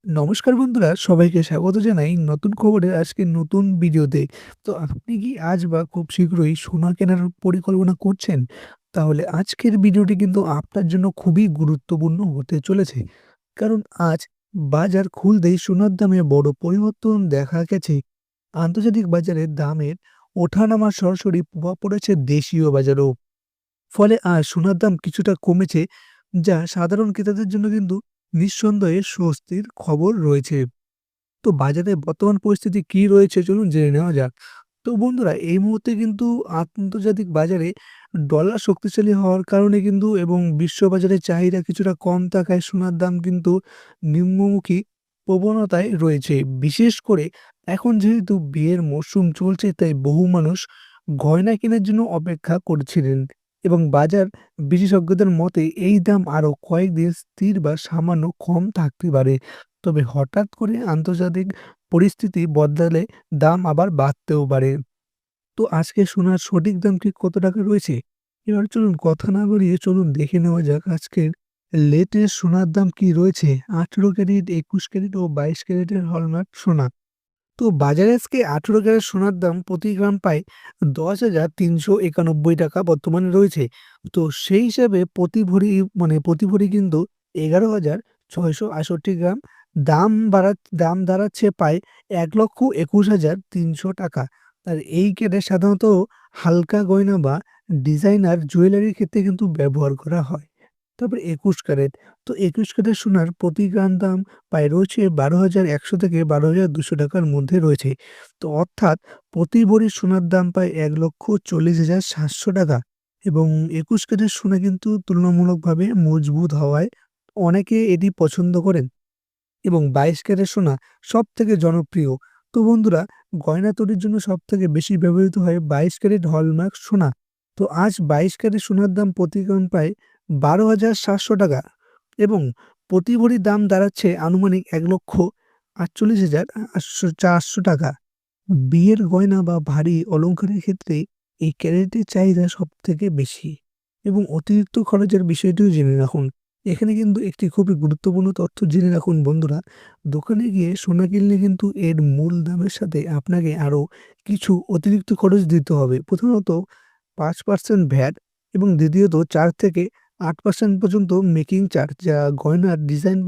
নমস্কার বন্ধুরা, সবাইকে স্বাগত জানাই নতুন খবরের আজকে নতুন ভিডিওতে। তো আপনি কি আজ বা খুব শীঘ্রই সোনা কেনার পরিকল্পনা করছেন? তাহলে আজকের ভিডিওটি কিন্তু আপনার জন্য খুবই গুরুত্বপূর্ণ হতে চলেছে। কারণ আজ বাজার খুলতেই সোনার দামে বড় পরিবর্তন দেখা গেছে। আন্তর্জাতিক বাজারে দামের ওঠানামা সরাসরি প্রভাব পড়েছে দেশীয় বাজারেও। ফলে আজ সোনার দাম কিছুটা কমেছে, যা সাধারণ ক্রেতাদের জন্য কিন্তু নিঃসন্দেহে স্বস্তির খবর রয়েছে। তো বাজারে বর্তমান পরিস্থিতি কি রয়েছে চলুন জেনে নেওয়া যাক। তো বন্ধুরা, এই মুহূর্তে কিন্তু আন্তর্জাতিক বাজারে ডলার শক্তিশালী হওয়ার কারণে কিন্তু এবং বিশ্ববাজারে চাহিদা কিছুটা কম থাকায় সোনার দাম কিন্তু নিম্নমুখী প্রবণতায় রয়েছে। বিশেষ করে এখন যেহেতু বিয়ের মরশুম চলছে, তাই বহু মানুষ গয়না কেনার জন্য অপেক্ষা করছিলেন এবং বাজার বিশেষজ্ঞদের মতে এই দাম আরও কয়েকদিন স্থির বা সামান্য কম থাকতে পারে। তবে হঠাৎ করে আন্তর্জাতিক পরিস্থিতি বদলালে দাম আবার বাড়তেও পারে। তো আজকে সোনার সঠিক দাম ঠিক কত টাকা রয়েছে? এবার চলুন কথা না বাড়িয়ে চলুন দেখে নেওয়া যাক আজকের লেটেস্ট সোনার দাম কি রয়েছে। 18 ক্যারেট, 21 ক্যারেট ও 22 ক্যারেটের হলমার্ক সোনা। তো বাজারে আজকে 18 ক্যারেট সোনার দাম প্রতি গ্রাম প্রায় ১০,৩৯১ টাকা বর্তমানে রয়েছে। তো সেই হিসাবে প্রতি ভরি কিন্তু ১১,৬৬৮ গ্রাম। দাম বাড়া দাম দাঁড়াচ্ছে প্রায় ১,২১,৩০০ টাকা। আর এই ক্যারেট সাধারণত হালকা গয়না বা ডিজাইনার জুয়েলারির ক্ষেত্রে কিন্তু ব্যবহার করা হয়। তারপরে ২১ ক্যারেট। তো ২১ ক্যারেট সোনার প্রতি গ্রাম দাম প্রায় রয়েছে ১২,১০০ থেকে ১২,২০০ টাকার মধ্যে রয়েছে। তো অর্থাৎ প্রতি ভরি সোনার দাম প্রায় ১,৪০,৭০০ টাকা এবং ২১ ক্যারেট সোনা কিন্তু তুলনামূলকভাবে মজবুত হওয়ায় অনেকে এটি পছন্দ করেন এবং ২২ ক্যারেট সোনা সবথেকে জনপ্রিয়। তো বন্ধুরা, গয়না তৈরির জন্য সবথেকে বেশি ব্যবহৃত হয় ২২ ক্যারেট হলমার্ক সোনা। তো আজ ২২ ক্যারেট সোনার দাম প্রতি গ্রাম প্রায় ১২,৭০০ টাকা এবং প্রতি ভরির দাম দাঁড়াচ্ছে আনুমানিক ১,৪৮,৮০০ টাকা। বিয়ের গয়না বা ভারী অলংকারের ক্ষেত্রে এই ক্যারেটের চাহিদা সবথেকে বেশি এবং অতিরিক্ত খরচের বিষয়টিও জেনে রাখুন। এখানে কিন্তু একটি খুবই গুরুত্বপূর্ণ তথ্য জেনে রাখুন বন্ধুরা। দোকানে গিয়ে সোনা কিনলে কিন্তু এর মূল দামের সাথে আপনাকে আরও কিছু অতিরিক্ত খরচ দিতে হবে। প্রথমত ৫% ভ্যাট এবং দ্বিতীয়ত ৪ থেকে ৮% পর্যন্ত মেকিং চার্জ, যা গয়নার ডিজাইন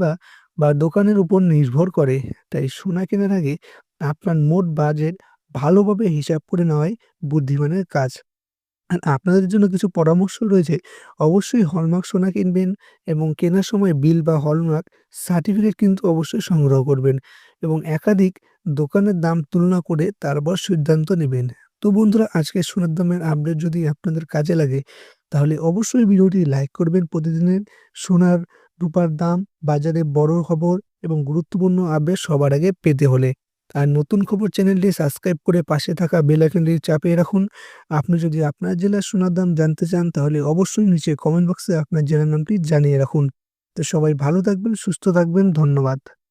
বা দোকানের উপর নির্ভর করে। তাই সোনা কেনার আগে আপনার মোট বাজেট ভালোভাবে হিসাব করে নেওয়াই বুদ্ধিমানের কাজ। আর আপনাদের জন্য কিছু পরামর্শ রয়েছে। অবশ্যই হলমার্ক সোনা কিনবেন এবং কেনার সময় বিল বা হলমার্ক সার্টিফিকেট কিন্তু অবশ্যই সংগ্রহ করবেন এবং একাধিক দোকানের দাম তুলনা করে তারপর সিদ্ধান্ত নেবেন। তো বন্ধুরা, আজকের সোনার দামের আপডেট যদি আপনাদের কাজে লাগে, তাহলে অবশ্যই ভিডিওটি লাইক করবেন। প্রতিদিনের সোনার রূপার দাম, বাজারে বড় খবর এবং গুরুত্বপূর্ণ আপডেট সবার আগে পেতে হলে আর নতুন খবর চ্যানেলটি সাবস্ক্রাইব করে পাশে থাকা বেল আইকনটি চাপিয়ে রাখুন। আপনি যদি আপনার জেলার সোনার দাম জানতে চান, তাহলে অবশ্যই নিচে কমেন্ট বক্সে আপনার জেলার নামটি জানিয়ে রাখুন। তো সবাই ভালো থাকবেন, সুস্থ থাকবেন। ধন্যবাদ।